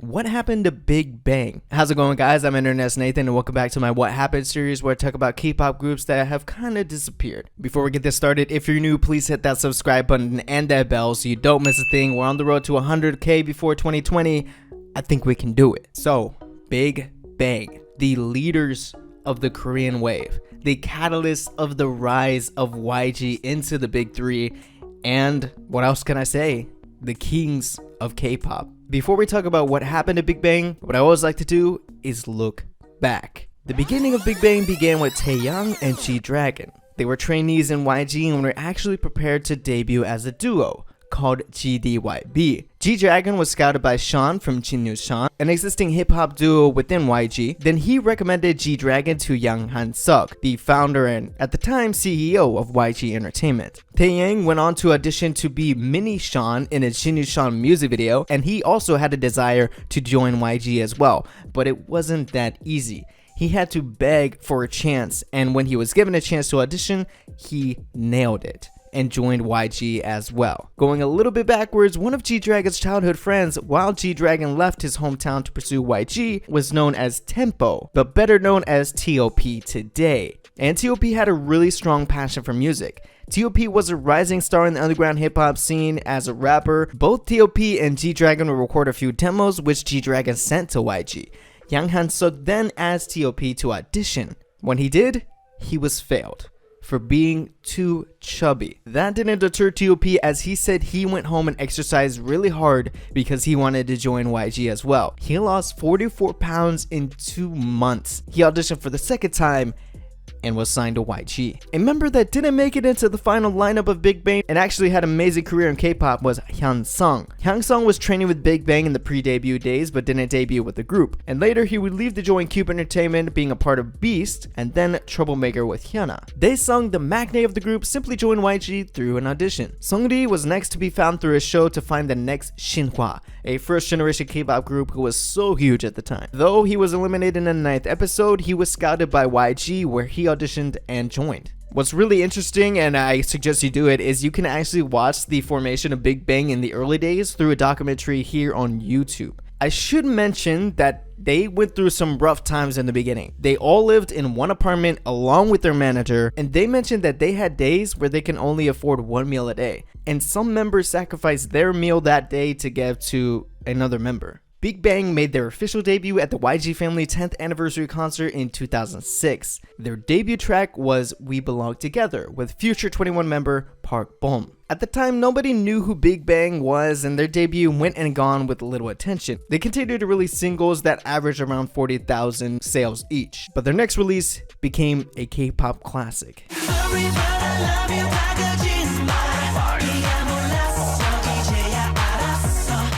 What happened to Big Bang? How's it going, guys? I'm internetsnathan and welcome back to my What Happened series where I talk about K-pop groups that have kind of disappeared. Before we get this started, if you're new, please hit that subscribe button and that bell so you don't miss a thing. We're on the road to 100K before 2020. I think we can do it. So, Big Bang, the leaders of the Korean wave, the catalyst of the rise of YG into the big three, and what else can I say? The kings of K-pop. Before we talk about what happened to Big Bang, what I always like to do is look back. The beginning of Big Bang began with Taeyang and G-Dragon. They were trainees in YG and were actually prepared to debut as a duo called GDYB. G-Dragon was scouted by Sean from Jinusean, an existing hip-hop duo within YG. Then he recommended G-Dragon to Yang Han-suk, the founder and, at the time, CEO of YG Entertainment. Taeyang went on to audition to be Mini Sean in a Jinusean music video, and he also had a desire to join YG as well, but it wasn't that easy. He had to beg for a chance, and when he was given a chance to audition, he nailed it and joined YG as well. Going a little bit backwards, one of G-Dragon's childhood friends, while G-Dragon left his hometown to pursue YG, was known as Tempo, but better known as T.O.P. today. And T.O.P. had a really strong passion for music. T.O.P. was a rising star in the underground hip-hop scene as a rapper. Both T.O.P. and G-Dragon would record a few demos, which G-Dragon sent to YG. Yang Han-suk then asked T.O.P. to audition. When he did, he was failed for being too chubby. That didn't deter T.O.P. as he said he went home and exercised really hard because he wanted to join YG as well. He lost 44 pounds in 2 months. He auditioned for the second time and was signed to YG. A member that didn't make it into the final lineup of Big Bang and actually had an amazing career in K-pop was Hyunsung. Hyunsung was training with Big Bang in the pre-debut days but didn't debut with the group, and later he would leave to join Cube Entertainment, being a part of Beast and then Troublemaker with Hyuna. Daesung, the magnate of the group, simply joined YG through an audition. Seungri was next to be found through a show to find the next Shinhwa, a first-generation K-pop group who was so huge at the time. Though he was eliminated in the 9th episode, he was scouted by YG where he auditioned and joined. What's really interesting, and I suggest you do it, is you can actually watch the formation of Big Bang in the early days through a documentary here on YouTube. I should mention that they went through some rough times in the beginning. They all lived in one apartment along with their manager, and they mentioned that they had days where they can only afford one meal a day, and some members sacrificed their meal that day to give to another member. Big Bang made their official debut at the YG Family 10th anniversary concert in 2006. Their debut track was We Belong Together with future 21 member Park Bom. At the time, nobody knew who Big Bang was, and their debut went and gone with little attention. They continued to release singles that averaged around 40,000 sales each, but their next release became a K-pop classic.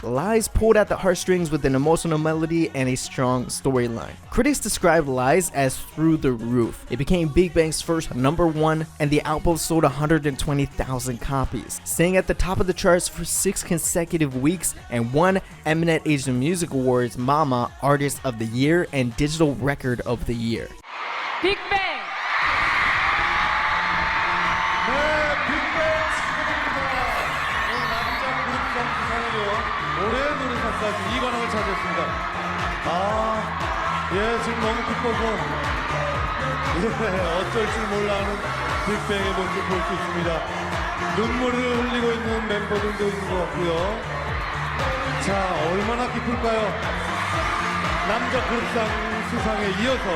Lies pulled at the heartstrings with an emotional melody and a strong storyline. Critics described Lies as through the roof. It became Big Bang's first #1, and the album sold 120,000 copies, staying at the top of the charts for 6 consecutive weeks and won Eminent Asian Music Awards MAMA Artist of the Year and Digital Record of the Year. Big Bang! 이관왕을 차지했습니다. 지금 너무 기뻐서 어쩔 줄 몰라 하는 빅뱅의 모습을 볼 수 있습니다. 눈물을 흘리고 있는 멤버들도 있는 것 같고요. 자, 얼마나 기쁠까요? 남자 그룹상 수상에 이어서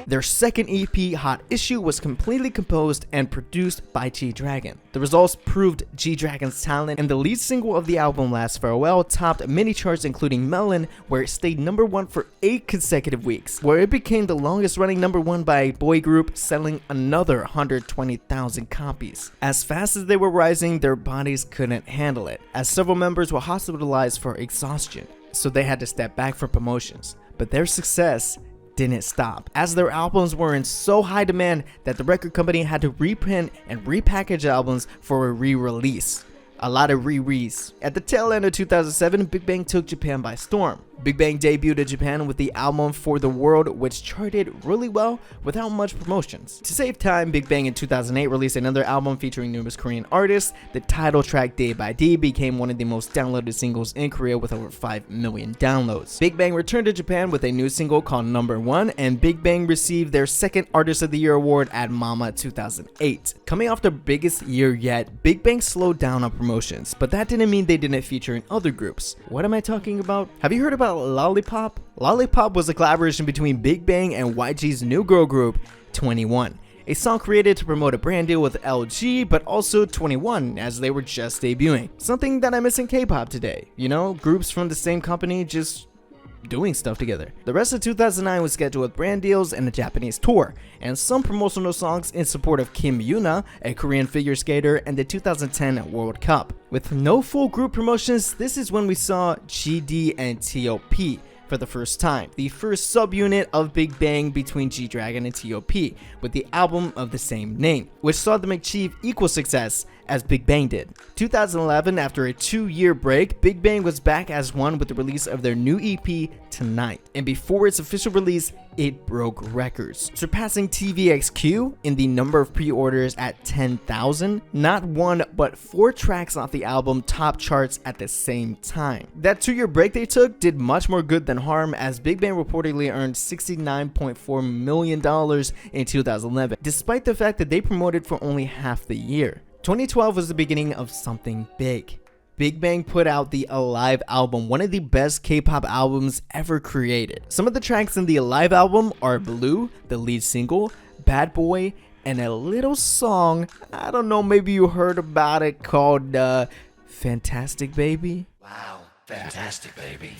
Their second EP, Hot Issue, was completely composed and produced by G-Dragon. The results proved G-Dragon's talent, and the lead single of the album, Last Farewell, topped many charts including Melon, where it stayed #1 for 8 consecutive weeks, where it became the longest running #1 by a boy group, selling another 120,000 copies. As fast as they were rising, their bodies couldn't handle it, as several members were hospitalized for exhaustion, so they had to step back from promotions. But their success didn't stop, as their albums were in so high demand that the record company had to reprint and repackage albums for a re-release. A lot of re-re's. At the tail end of 2007, Big Bang took Japan by storm. Big Bang debuted in Japan with the album For the World, which charted really well without much promotions. To save time, Big Bang in 2008 released another album featuring numerous Korean artists. The title track Day by Day became one of the most downloaded singles in Korea with over 5 million downloads. Big Bang returned to Japan with a new single called Number One, and Big Bang received their second Artist of the Year award at MAMA 2008. Coming off their biggest year yet, Big Bang slowed down on promotions, but that didn't mean they didn't feature in other groups. What am I talking about? Have you heard about Lollipop? Lollipop was a collaboration between Big Bang and YG's new girl group, 21. A song created to promote a brand deal with LG, but also 21 as they were just debuting. Something that I miss in K-pop today. You know, groups from the same company just doing stuff together. The rest of 2009 was scheduled with brand deals and a Japanese tour, and some promotional songs in support of Kim Yuna, a Korean figure skater, and the 2010 World Cup. With no full group promotions, this is when we saw gd&top for the first time, the first subunit of Big Bang between G-Dragon and T.O.P, with the album of the same name, which saw them achieve equal success as Big Bang did. 2011, after a 2-year break, Big Bang was back as one with the release of their new EP, Tonight, and before its official release, it broke records, surpassing TVXQ in the number of pre-orders at 10,000. Not one, but 4 tracks off the album top charts at the same time. That 2-year break they took did much more good than harm, as Big Bang reportedly earned $69.4 million in 2011, despite the fact that they promoted for only half the year. 2012 was the beginning of something big. Big Bang put out the Alive album, one of the best K-pop albums ever created. Some of the tracks in the Alive album are Blue, the lead single, Bad Boy, and a little song, I don't know, maybe you heard about it, called Fantastic Baby. Wow, fantastic baby.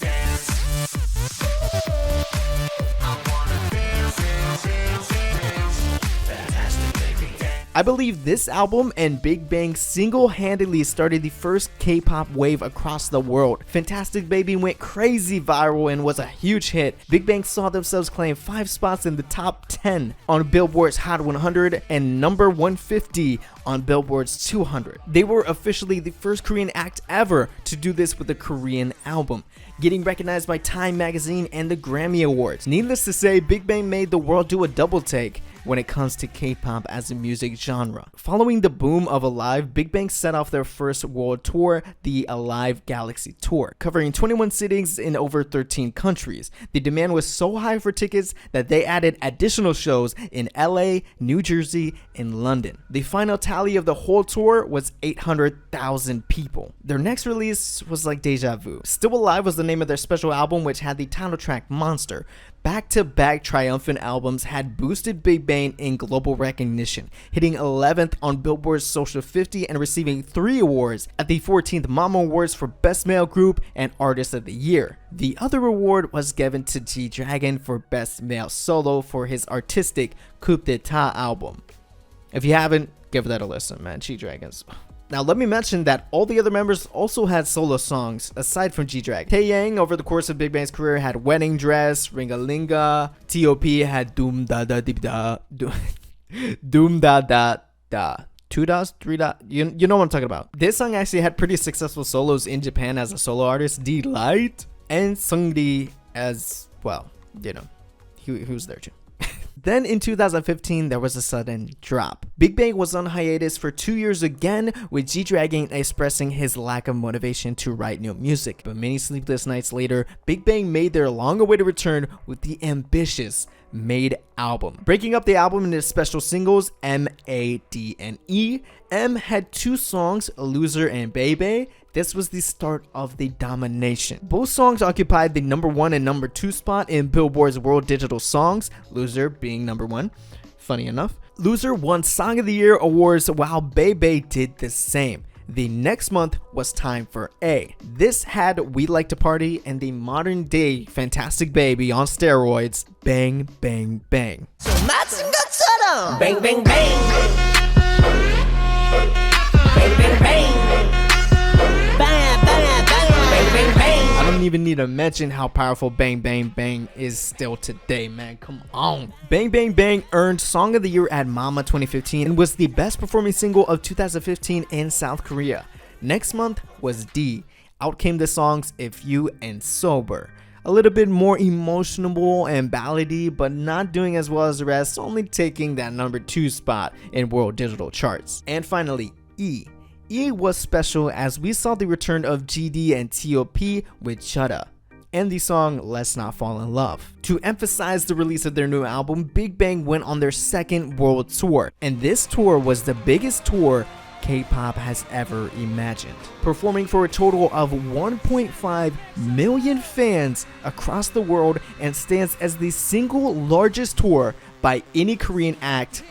I believe this album and Big Bang single-handedly started the first K-pop wave across the world. Fantastic Baby went crazy viral and was a huge hit. Big Bang saw themselves claim 5 spots in the top 10 on Billboard's Hot 100 and number 150 on Billboard's 200. They were officially the first Korean act ever to do this with a Korean album, getting recognized by Time magazine and the Grammy Awards. Needless to say, Big Bang made the world do a double take when it comes to K-pop as a music genre. Following the boom of Alive, Big Bang set off their first world tour, the Alive Galaxy Tour, covering 21 cities in over 13 countries. The demand was so high for tickets that they added additional shows in LA, New Jersey, and London. The final tally of the whole tour was 800,000 people. Their next release was like deja vu. Still Alive was the name of their special album, which had the title track Monster. Back-to-back triumphant albums had boosted Big Bang in global recognition, hitting 11th on Billboard's Social 50 and receiving 3 awards at the 14th MAMA Awards for Best Male Group and Artist of the Year. The other award was given to G-Dragon for Best Male Solo for his artistic Coup d'etat album. If you haven't, give that a listen, man. G-Dragon's... Now let me mention that all the other members also had solo songs aside from G-Dragon. Taeyang over the course of Big Bang's career had Wedding Dress, Ringalinga. T.O.P had Doom Da Da Dip Da, Doom Da Da Da. 2 dots, 3 dots, you know what I'm talking about. This song actually had pretty successful solos in Japan as a solo artist. Delight and Seungri as well, you know, he was there too. Then in 2015, there was a sudden drop. Big Bang was on hiatus for 2 years again, with G-Dragon expressing his lack of motivation to write new music. But many sleepless nights later, Big Bang made their long-awaited return with the ambitious Made album, breaking up the album into special singles M, A, D, and E. M had 2 songs, Loser and Baby. This was the start of the domination. Both songs occupied the number 1 and number 2 spot in Billboard's World Digital Songs, Loser being number 1. Funny enough, Loser won Song of the Year awards while Baby did the same. The next month was time for A. This had We Like to Party and the modern day Fantastic Baby on steroids, Bang Bang Bang. So 맞은 것처럼 Bang Bang Bang Bang Bang Bang Bang Bang Bang Bang Bang. I don't even need to mention how powerful Bang Bang Bang is still today, man. Come on. Bang Bang Bang earned Song of the Year at MAMA 2015 and was the best performing single of 2015 in South Korea. Next month was D. Out came the songs If You and Sober. a little bit more emotional and ballady, but not doing as well as the rest, only taking that number 2 spot in world digital charts. And finally, E. E was special as we saw the return of GD and TOP with Chutta and the song Let's Not Fall in Love. To emphasize the release of their new album, Big Bang went on their second world tour, and this tour was the biggest tour K-pop has ever imagined, performing for a total of 1.5 million fans across the world and stands as the single largest tour by any Korean act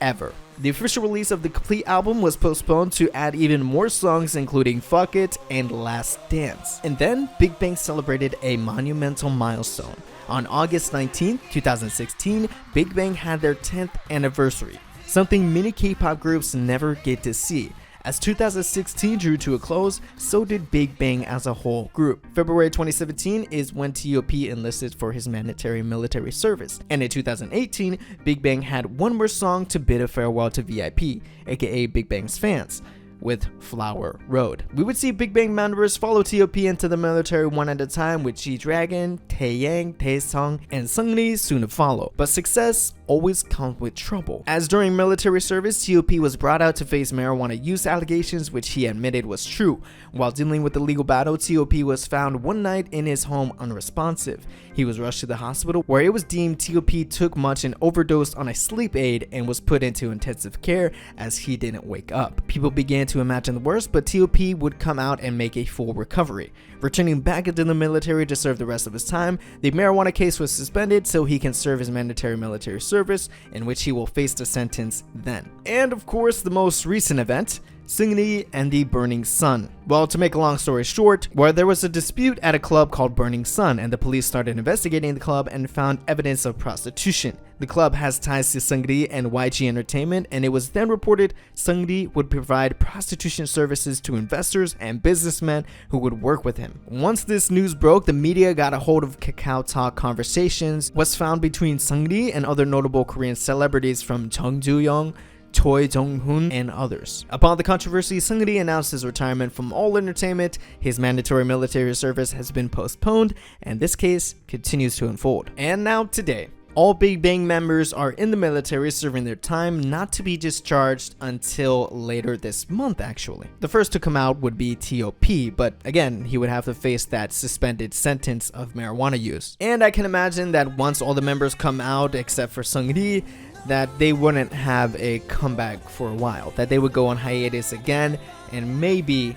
ever. The official release of the complete album was postponed to add even more songs, including Fuck It and Last Dance. And then Big Bang celebrated a monumental milestone. On August 19, 2016, Big Bang had their 10th anniversary, something many K-pop groups never get to see. As 2016 drew to a close, so did Big Bang as a whole group. February 2017 is when TOP enlisted for his mandatory military service, and in 2018, Big Bang had one more song to bid a farewell to VIP, aka Big Bang's fans, with Flower Road. We would see Big Bang members follow TOP into the military one at a time, with G-Dragon, Taeyang, daesung, and Seungri soon to follow. But success always comes with trouble, as during military service, TOP was brought out to face marijuana use allegations, which he admitted was true. While dealing with the legal battle, TOP was found one night in his home unresponsive. He was rushed to the hospital, where it was deemed TOP took much and overdosed on a sleep aid and was put into intensive care as he didn't wake up. People began to imagine the worst, but TOP would come out and make a full recovery. Returning back into the military to serve the rest of his time, the marijuana case was suspended so he can serve his mandatory military service, in which he will face the sentence then. And of course, the most recent event, Seungri and the Burning Sun. Well, to make a long story short, where there was a dispute at a club called Burning Sun, and the police started investigating the club and found evidence of prostitution. The club has ties to Seungri and YG Entertainment, and it was then reported Seungri would provide prostitution services to investors and businessmen who would work with him. Once this news broke, the media got a hold of Kakao Talk conversations was found between Seungri and other notable Korean celebrities from Jung Joo-young, Choi Jong-hoon, and others. Upon the controversy, Seungri announced his retirement from all entertainment. His mandatory military service has been postponed, and this case continues to unfold. And now today, all Big Bang members are in the military serving their time, not to be discharged until later this month actually. The first to come out would be TOP, but again, he would have to face that suspended sentence of marijuana use. And I can imagine that once all the members come out except for Seungri, that they wouldn't have a comeback for a while, that they would go on hiatus again and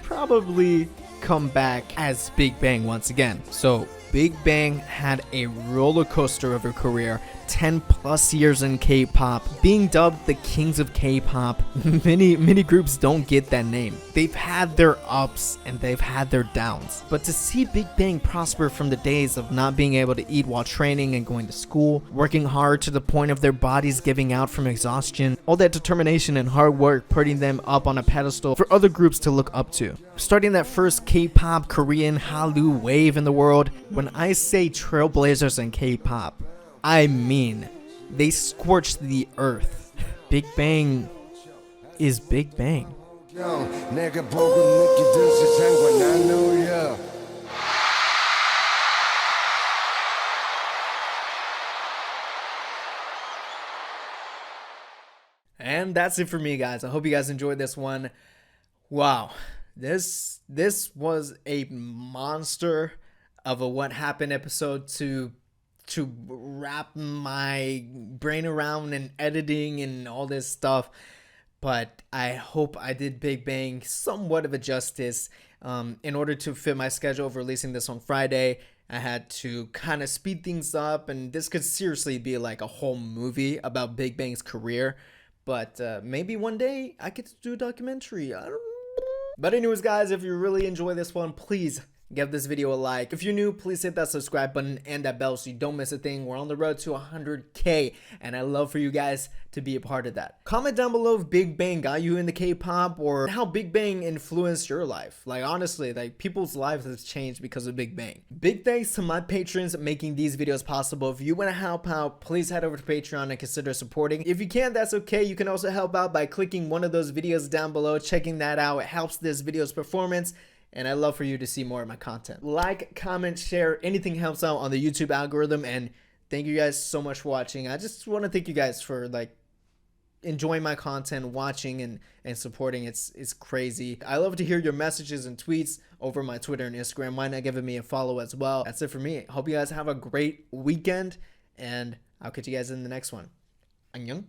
probably come back as Big Bang once again. So Big Bang had a roller coaster of a career, 10 plus years in K-pop, being dubbed the kings of K-pop. Many groups don't get that name. They've had their ups and they've had their downs. But to see Big Bang prosper from the days of not being able to eat while training and going to school, working hard to the point of their bodies giving out from exhaustion, all that determination and hard work putting them up on a pedestal for other groups to look up to. Starting that first K-pop Korean Hallyu wave in the world. When I say trailblazers in K-pop, I mean they scorched the earth. Big Bang is Big Bang. And that's it for me, guys. I hope you guys enjoyed this one. Wow, this was a monster of a What Happened episode to wrap my brain around and editing and all this stuff. But I hope I did Big Bang somewhat of a justice. In order to fit my schedule of releasing this on Friday, I had to kind of speed things up, and this could seriously be like a whole movie about Big Bang's career. But maybe one day I get to do a documentary. I don't know. But anyways, guys, if you really enjoy this one, please give this video a like. If you're new, please hit that subscribe button and that bell so you don't miss a thing. We're on the road to 100K, and I love for you guys to be a part of that. Comment down below if Big Bang got you into K-pop, or how Big Bang influenced your life. Like, honestly, like, people's lives has changed because of Big Bang. Big thanks to my patrons making these videos possible. If you want to help out, please head over to Patreon and consider supporting. If you can't, that's okay. You can also help out by clicking one of those videos down below, checking that out. It helps this video's performance. and I love for you to see more of my content. Like, comment, share, anything helps out on the YouTube algorithm, and thank you guys so much for watching. I just want to thank you guys for like enjoying my content, watching and supporting. It's crazy. I love to hear your messages and tweets over my Twitter and Instagram. Why not giving me a follow as well? That's it for me. Hope you guys have a great weekend, and I'll catch you guys in the next one. 안녕.